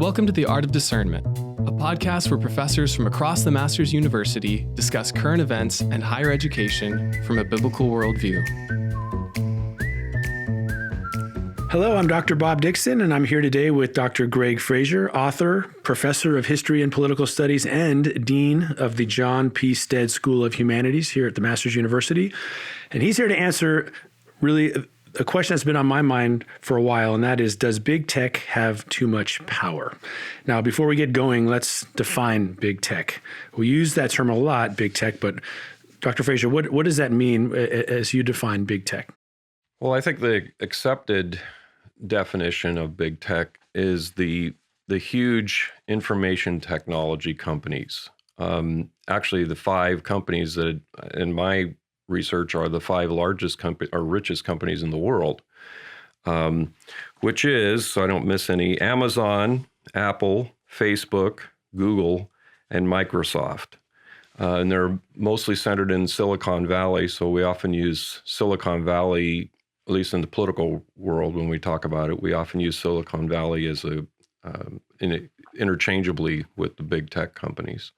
Welcome to The Art of Discernment, a podcast where professors from across the Masters University discuss current events and higher education from a biblical worldview. Hello, I'm Dr. Bob Dixon, and I'm here today with Dr. Gregg Frazer, author, professor of history and political studies, and dean of the John P. Stead School of Humanities here at the Masters University. And he's here to answer really a question that's been on my mind for a while, and that is, does big tech have too much power? Now, before we get going, let's define big tech. We use that term a lot, big tech, but Dr. Frazer, what does that mean as you define big tech? Well, I think the accepted definition of big tech is the huge information technology companies. Actually, the five companies that, in my research, are the five largest or richest companies in the world, which is, so I don't miss any, Amazon, Apple, Facebook, Google, and Microsoft. And they're mostly centered in Silicon Valley, so we often use Silicon Valley, at least in the political world when we talk about it, we often use Silicon Valley as interchangeably with the big tech companies.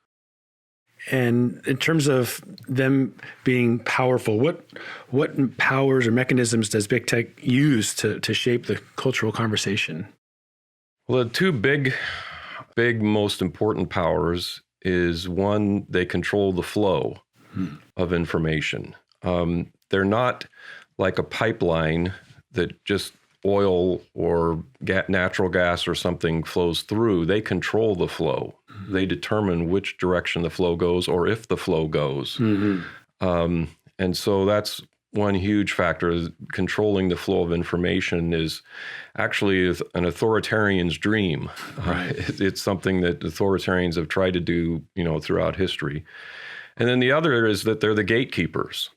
And in terms of them being powerful, what powers or mechanisms does big tech use to shape the cultural conversation? Well, the two big, most important powers is, one, they control the flow of information. They're not like a pipeline that just oil or natural gas or something flows through. They control the flow. They determine which direction the flow goes, or if the flow goes. And so that's one huge factor. Controlling the flow of information is actually an authoritarian's dream. Right. It's something that authoritarians have tried to do, throughout history. And then the other is that they're the gatekeepers.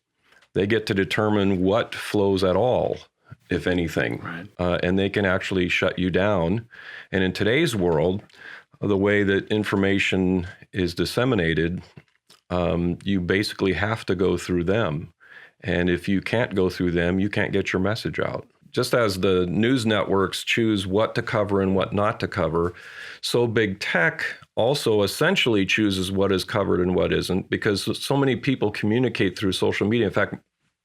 They get to determine what flows at all, if anything, right. And they can actually shut you down. And in today's world, the way that information is disseminated, you basically have to go through them. And if you can't go through them, you can't get your message out. Just as the news networks choose what to cover and what not to cover, so big tech also essentially chooses what is covered and what isn't, because so many people communicate through social media. In fact,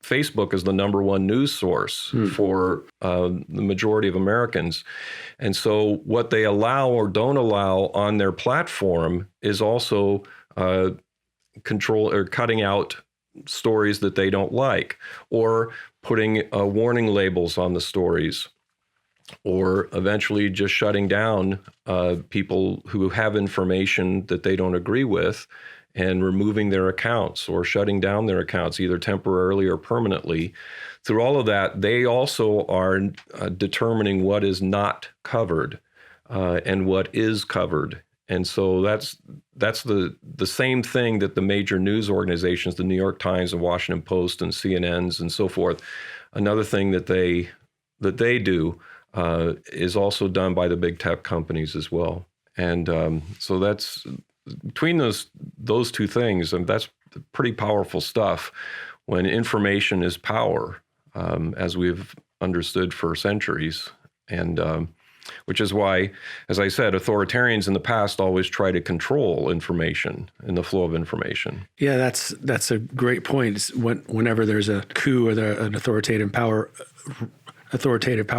Facebook is the number one news source for the majority of Americans. And so what they allow or don't allow on their platform is also control or cutting out stories that they don't like, or putting warning labels on the stories, or eventually just shutting down people who have information that they don't agree with, and removing their accounts or shutting down their accounts, either temporarily or permanently. Through all of that, they also are determining what is not covered and what is covered. And so that's the same thing that the major news organizations, the New York Times and Washington Post and CNNs and so forth, another thing that they do is also done by the big tech companies as well. And so that's, between those two things, and that's pretty powerful stuff when information is power, as we've understood for centuries. And which is why, as I said, authoritarians in the past always try to control information and the flow of information. Yeah, that's a great point. Whenever there's a coup or an authoritative power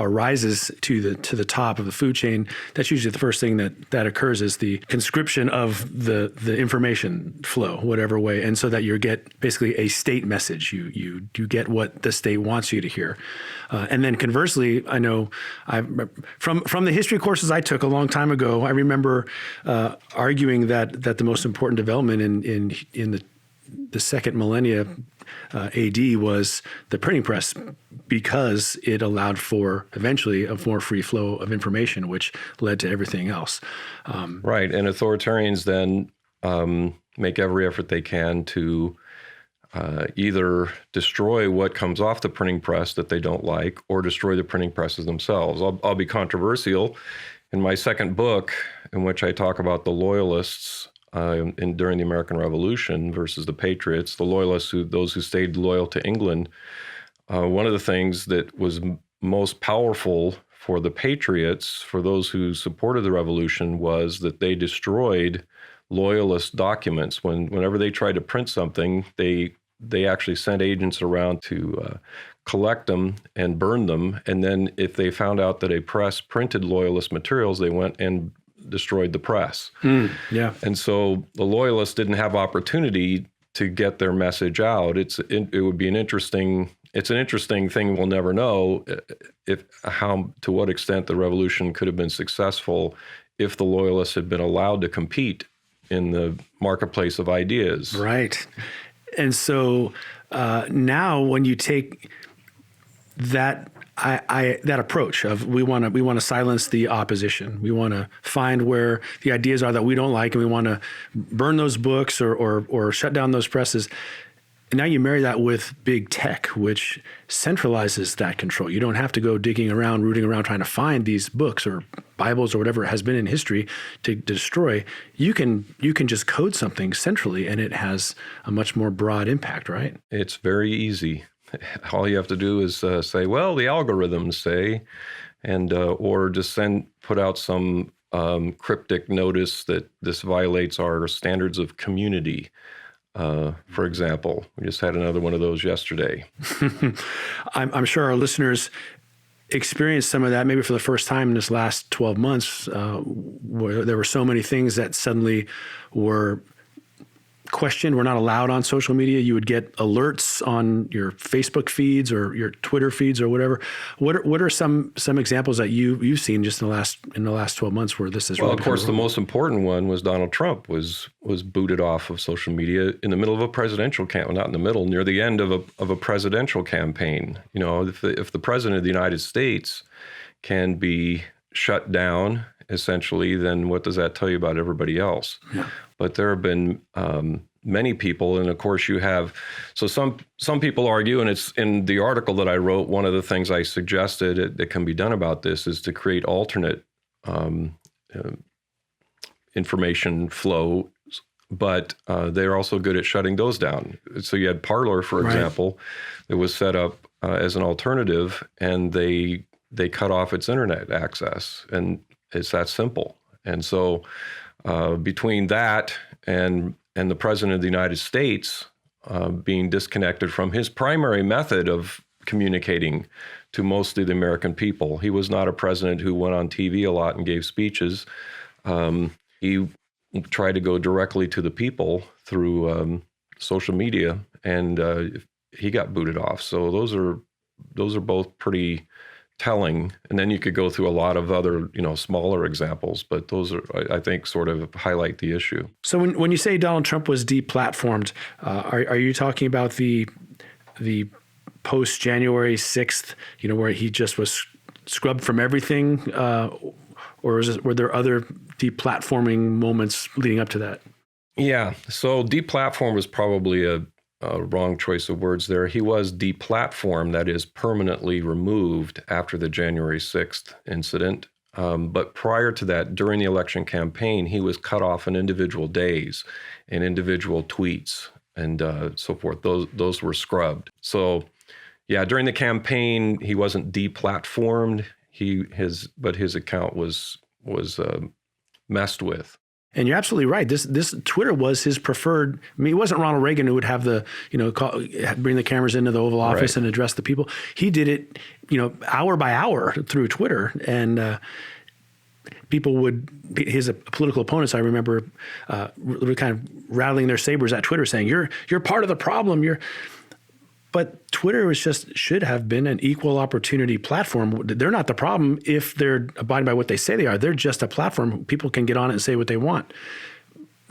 rises to the top of the food chain, that's usually the first thing that occurs, is the conscription of the information flow, whatever way, and so that you get basically a state message. You get what the state wants you to hear. And then conversely, I know from the history courses I took a long time ago, I remember arguing that the most important development in the second millennia AD was the printing press, because it allowed for eventually a more free flow of information, which led to everything else. Right. And authoritarians then make every effort they can to either destroy what comes off the printing press that they don't like, or destroy the printing presses themselves. I'll be controversial. In my second book, in which I talk about the loyalists during the American Revolution versus the patriots, the loyalists, those who stayed loyal to England, one of the things that was most powerful for the patriots, for those who supported the revolution, was that they destroyed loyalist documents. Whenever they tried to print something, they actually sent agents around to collect them and burn them. And then if they found out that a press printed loyalist materials, they went and destroyed the press. Yeah. And so the loyalists didn't have opportunity to get their message out. It would be an interesting thing. We'll never know to what extent the revolution could have been successful if the loyalists had been allowed to compete in the marketplace of ideas. Right. And so now when you take that that approach of we want to silence the opposition, we want to find where the ideas are that we don't like, and we want to burn those books or shut down those presses. And now you marry that with big tech, which centralizes that control. You don't have to go rooting around, trying to find these books or Bibles or whatever it has been in history to destroy. You can just code something centrally, and it has a much more broad impact, right? It's very easy. All you have to do is say, well, the algorithms say, and or just put out some cryptic notice that this violates our standards of community. For example, we just had another one of those yesterday. I'm sure our listeners experienced some of that maybe for the first time in this last 12 months, where there were so many things that suddenly were questioned, were not allowed on social media. You would get alerts on your Facebook feeds or your Twitter feeds or whatever. What are some examples that you've seen just in the last 12 months where this is? Well, of course, the most important one was Donald Trump was booted off of social media in the middle of a presidential campaign, not in the middle, near the end of a presidential campaign. You know, if the president of the United States can be shut down, essentially, then what does that tell you about everybody else? Yeah. But there have been many people, and of course you have, so some people argue, and it's in the article that I wrote, one of the things I suggested that can be done about this is to create alternate information flow, but they're also good at shutting those down. So you had Parler, for example, that was set up as an alternative, and they cut off its internet access, and it's that simple. And so between that and the President of the United States being disconnected from his primary method of communicating to most of the American people, he was not a president who went on TV a lot and gave speeches. He tried to go directly to the people through social media, and he got booted off. So those are both pretty telling. And then you could go through a lot of other, smaller examples, but those are, I think, sort of highlight the issue. So when you say Donald Trump was deplatformed, are you talking about the post January 6th, where he just was scrubbed from everything, or were there other deplatforming moments leading up to that? Yeah. So deplatform was probably a wrong choice of words there. He was deplatformed, that is, permanently removed after the January 6th incident. But prior to that, during the election campaign, he was cut off on individual days and individual tweets and so forth. Those were scrubbed. So, yeah, during the campaign, he wasn't deplatformed. But his account was messed with. And you're absolutely right. This Twitter was his preferred. I mean, it wasn't Ronald Reagan who would have bring the cameras into the Oval Office and address the people. He did it, hour by hour through Twitter, and people his political opponents, I remember, were kind of rattling their sabers at Twitter, saying, "You're part of the problem. But Twitter should have been an equal opportunity platform. They're not the problem if they're abiding by what they say they are. They're just a platform. People can get on it and say what they want.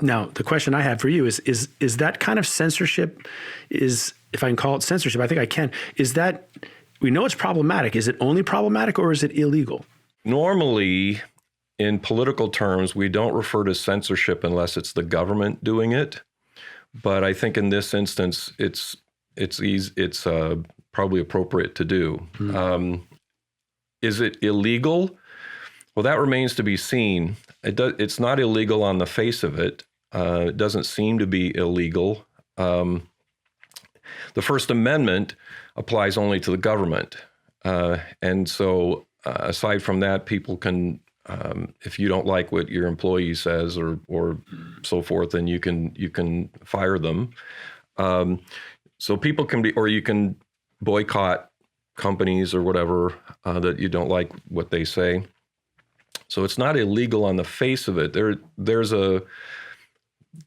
Now, the question I have for you is that kind of censorship, if I can call it censorship, I think I can, is that, we know it's problematic. Is it only problematic or is it illegal? Normally, in political terms, we don't refer to censorship unless it's the government doing it. But I think in this instance, it's probably appropriate to do. Mm-hmm. Is it illegal? Well, that remains to be seen. It's not illegal on the face of it. It doesn't seem to be illegal. The First Amendment applies only to the government. And so aside from that, people can, if you don't like what your employee says or so forth, then you can fire them. So people can or you can boycott companies or whatever that you don't like what they say. So it's not illegal on the face of it. There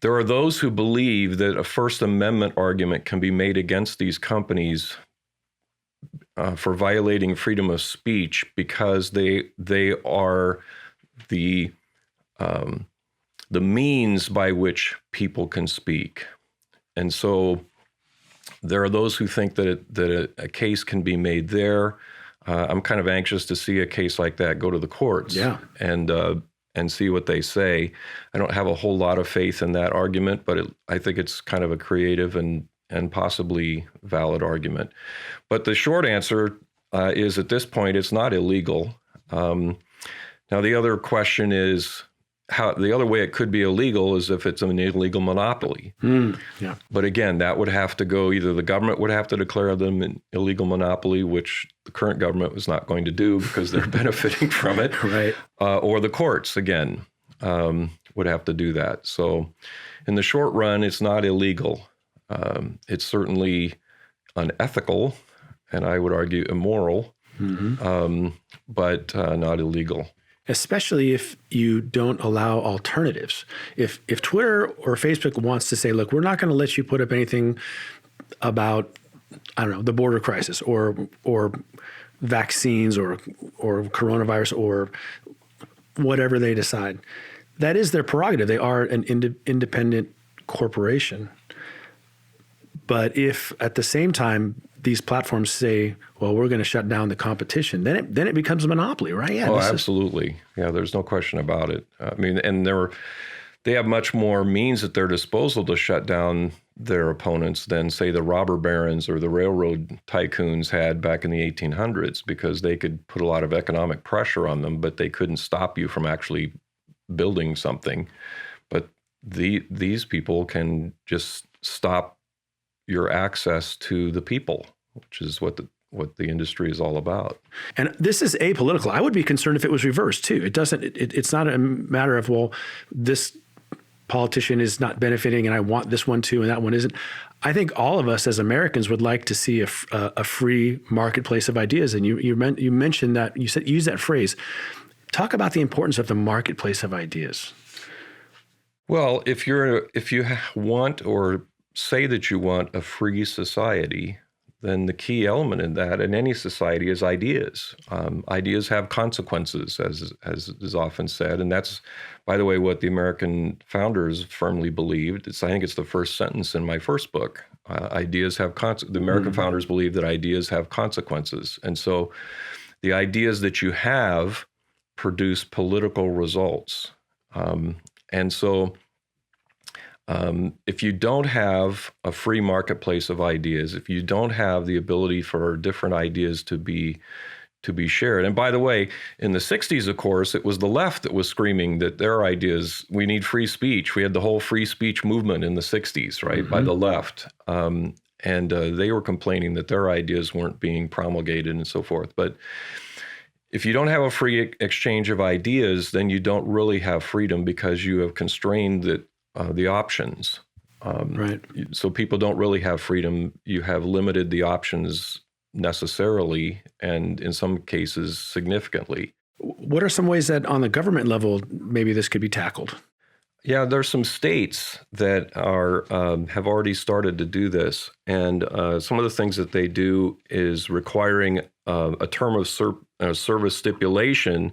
are those who believe that a First Amendment argument can be made against these companies for violating freedom of speech because they are the means by which people can speak. And so there are those who think that a case can be made there. I'm kind of anxious to see a case like that go to the courts and see what they say. I don't have a whole lot of faith in that argument, but I think it's kind of a creative and possibly valid argument. But the short answer is at this point, it's not illegal. Now, the other question is, the other way it could be illegal is if it's an illegal monopoly. But again, that would have to go, either the government would have to declare them an illegal monopoly, which the current government was not going to do because they're benefiting from it, right? Or the courts, again, would have to do that. So in the short run, it's not illegal. It's certainly unethical, and I would argue immoral, but not illegal. Especially if you don't allow alternatives. If Twitter or Facebook wants to say, look, we're not going to let you put up anything about, I don't know, the border crisis or vaccines or coronavirus or whatever they decide, that is their prerogative. They are an independent corporation. But if at the same time these platforms say, well, we're going to shut down the competition, then it becomes a monopoly, right? Yeah. Oh, absolutely. Yeah, there's no question about it. I mean, and they have much more means at their disposal to shut down their opponents than, say, the robber barons or the railroad tycoons had back in the 1800s, because they could put a lot of economic pressure on them, but they couldn't stop you from actually building something. But these people can just stop your access to the people, which is what the industry is all about. And this is apolitical. I would be concerned if it was reversed too. It's not a matter of, well, this politician is not benefiting and I want this one too and that one isn't. I think all of us as Americans would like to see a free marketplace of ideas. And you mentioned that, you use that phrase. Talk about the importance of the marketplace of ideas. Well, if you want or say that you want a free society, then the key element in that, in any society, is ideas. Ideas have consequences, as is often said, and that's, by the way, what the American founders firmly believed. I think it's the first sentence in my first book. Ideas have the American founders believed that ideas have consequences, and so the ideas that you have produce political results, and so. If you don't have a free marketplace of ideas, if you don't have the ability for different ideas to be shared, and by the way, in the 60s, of course, it was the left that was screaming that their ideas, we need free speech. We had the whole free speech movement in the 60s, right, by the left. And they were complaining that their ideas weren't being promulgated and so forth. But if you don't have a free exchange of ideas, then you don't really have freedom, because you have constrained the options. Right. So people don't really have freedom. You have limited the options necessarily, and in some cases significantly. What are some ways that on the government level, maybe this could be tackled? Yeah, there's some states that have already started to do this. And some of the things that they do is requiring a term of service stipulation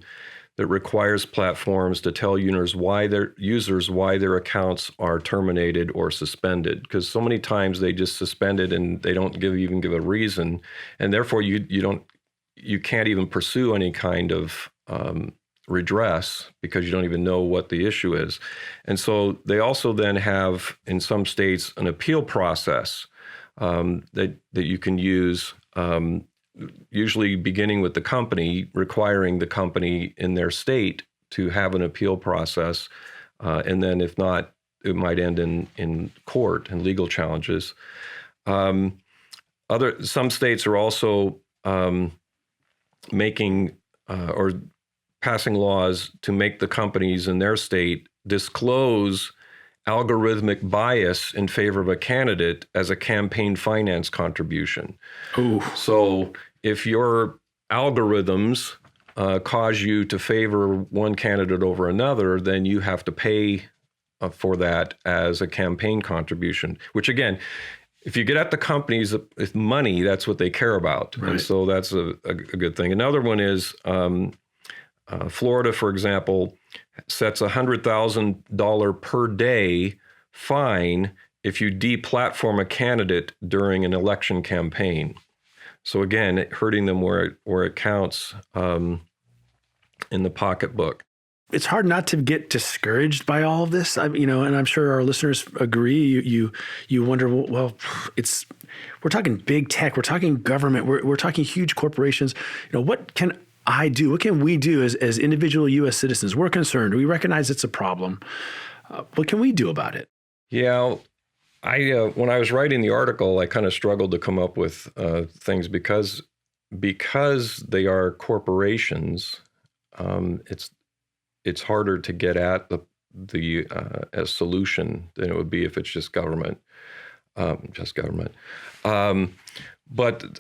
that requires platforms to tell users why their accounts are terminated or suspended, because so many times they just suspend it and they don't even give a reason, and therefore you can't even pursue any kind of redress because you don't even know what the issue is. And so they also then have, in some states, an appeal process that you can use. Usually beginning with the company, requiring the company in their state to have an appeal process. And then if not, it might end in court and legal challenges. Some states are also making or passing laws to make the companies in their state disclose algorithmic bias in favor of a candidate as a campaign finance contribution. Ooh. So if your algorithms cause you to favor one candidate over another, then you have to pay for that as a campaign contribution, which again, if you get at the companies with money, that's what they care about. Right. And so that's a good thing. Another one is Florida, for example, sets a $100,000 per day fine if you deplatform a candidate during an election campaign. So again, hurting them where it counts in the pocketbook. It's hard not to get discouraged by all of this, and I'm sure our listeners agree. You wonder, well, we're talking big tech, we're talking government, we're talking huge corporations. What can I do? What can we do as individual U.S. citizens? We're concerned. We recognize it's a problem. What can we do about it? Yeah, when I was writing the article, I kind of struggled to come up with things because they are corporations. It's harder to get at the a solution than it would be if it's just government. But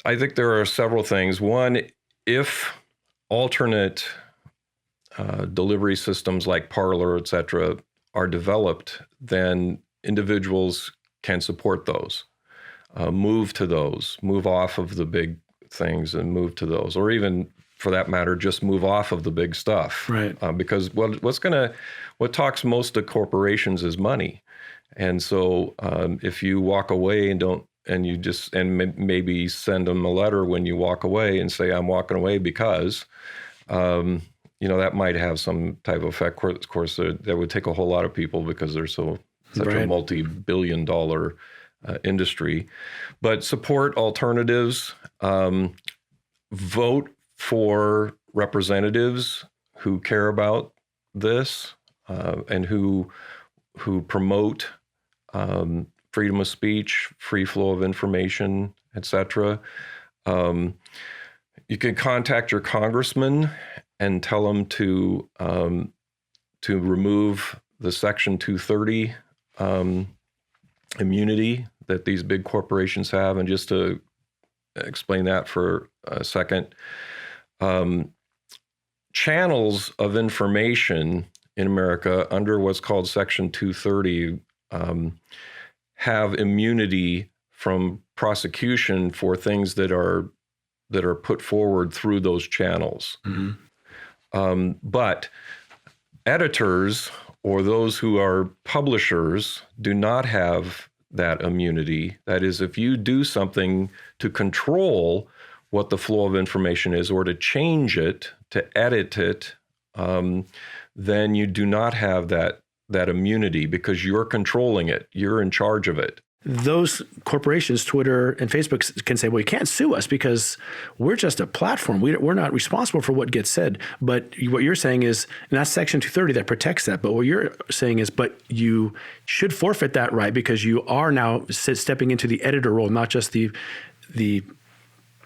I think there are several things. One, if alternate delivery systems like Parler, et cetera, are developed, then individuals can support those, move to those, move off of the big things and move to those, or even for that matter, just move off of the big stuff. Right. Because what talks most to corporations is money. And so if you walk away and maybe send them a letter when you walk away and say, I'm walking away because, that might have some type of effect. Of course, that would take a whole lot of people because they're such a multi-billion-dollar industry. But support alternatives, vote for representatives who care about this and who promote freedom of speech, free flow of information, et cetera. You can contact your congressman and tell them to remove the Section 230 immunity that these big corporations have. And just to explain that for a second, channels of information in America under what's called Section 230 have immunity from prosecution for things that are put forward through those channels. Mm-hmm. But editors or those who are publishers do not have that immunity. That is, if you do something to control what the flow of information is or to change it, to edit it, then you do not have that immunity because you're controlling it. You're in charge of it. Those corporations, Twitter and Facebook, can say, well, you can't sue us because we're just a platform. We're not responsible for what gets said. But what you're saying is, and that's Section 230 that protects that. But what you're saying is, but you should forfeit that right because you are now stepping into the editor role, not just the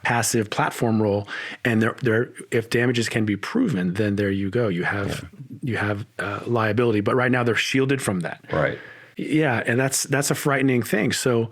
passive platform role. And there, if damages can be proven, then there you go. You have liability. But right now they're shielded from that. Right. Yeah, and that's a frightening thing. So,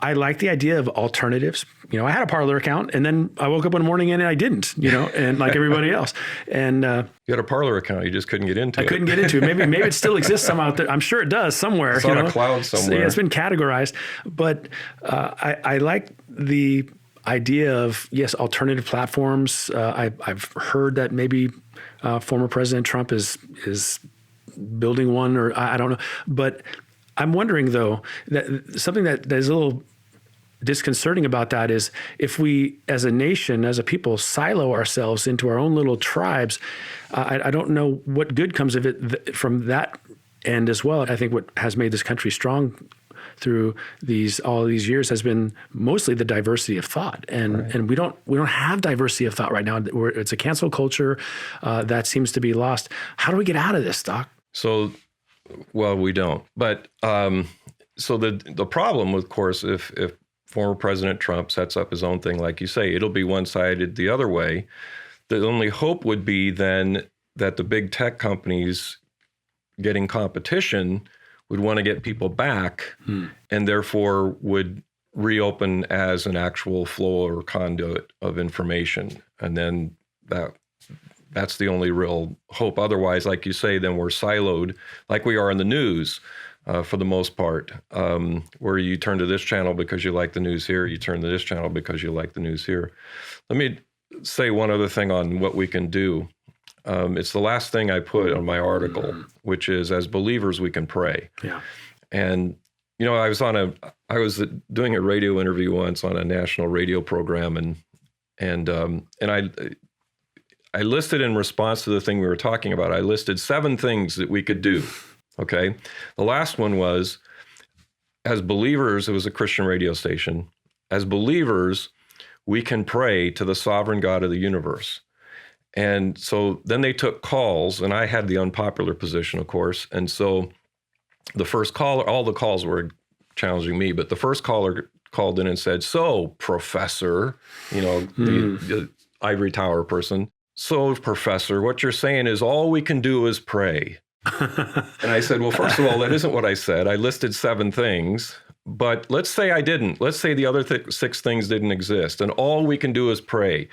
I like the idea of alternatives. I had a Parler account, and then I woke up one morning and I didn't, and like everybody else. And you had a Parler account, you just couldn't get into it. I couldn't get into it. Maybe it still exists somehow out there. I'm sure it does somewhere. It's on a cloud somewhere. Yeah, it's been categorized. But I like the idea of, yes, alternative platforms. I've heard that maybe former President Trump is building one, or I don't know. But I'm wondering, though, that something that is a little disconcerting about that is if we, as a nation, as a people, silo ourselves into our own little tribes, I don't know what good comes of it from that end as well. I think what has made this country strong through all these years has been mostly the diversity of thought, and we don't have diversity of thought right now. It's a cancel culture that seems to be lost. How do we get out of this, Doc? So, well, we don't. But so the problem, of course, if former President Trump sets up his own thing, like you say, it'll be one-sided the other way. The only hope would be then that the big tech companies getting competition would want to get people back and therefore would reopen as an actual flow or conduit of information. And then that's the only real hope. Otherwise, like you say, then we're siloed like we are in the news for the most part, where you turn to this channel because you like the news here, you turn to this channel because you like the news here. Let me say one other thing on what we can do. It's the last thing I put on my article, which is as believers, we can pray. Yeah. And, you know, I was doing a radio interview once on a national radio program, and I listed in response to the thing we were talking about, I listed 7 things that we could do. Okay. The last one was, as believers, it was a Christian radio station. As believers, we can pray to the sovereign God of the universe. And so then they took calls, and I had the unpopular position, of course. And so the first caller, all the calls were challenging me, but the first caller called in and said, "So, Professor," you know, the ivory tower person, "So, Professor, what you're saying is all we can do is pray." And I said, well, first of all, that isn't what I said. I listed 7 things, but let's say I didn't. Let's say the other 6 things didn't exist, and all we can do is pray.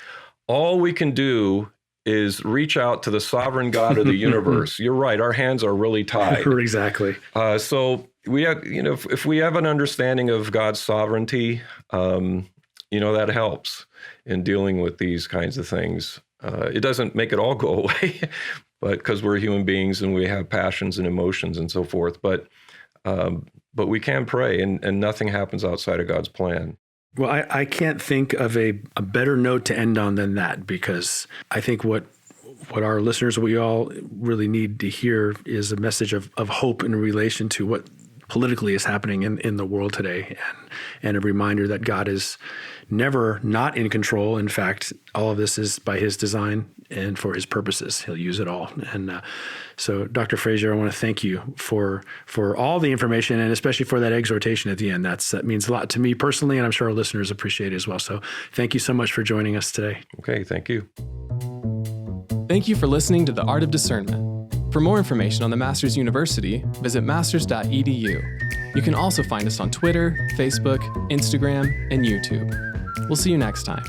All we can do is reach out to the sovereign God of the universe. You're right. Our hands are really tied. Exactly. So we have, you know, if we have an understanding of God's sovereignty, you know, that helps in dealing with these kinds of things. It doesn't make it all go away, but because we're human beings and we have passions and emotions and so forth. But we can pray, and nothing happens outside of God's plan. Well, I can't think of a better note to end on than that, because I think what our listeners, we all really need to hear is a message of hope in relation to what politically is happening in the world today, and a reminder that God is never not in control. In fact, all of this is by his design and for his purposes. He'll use it all. And so, Dr. Frazer, I want to thank you for all the information, and especially for that exhortation at the end. That means a lot to me personally, and I'm sure our listeners appreciate it as well. So thank you so much for joining us today. Okay, thank you. Thank you for listening to The Art of Discernment. For more information on the Masters University, visit masters.edu. You can also find us on Twitter, Facebook, Instagram, and YouTube. We'll see you next time.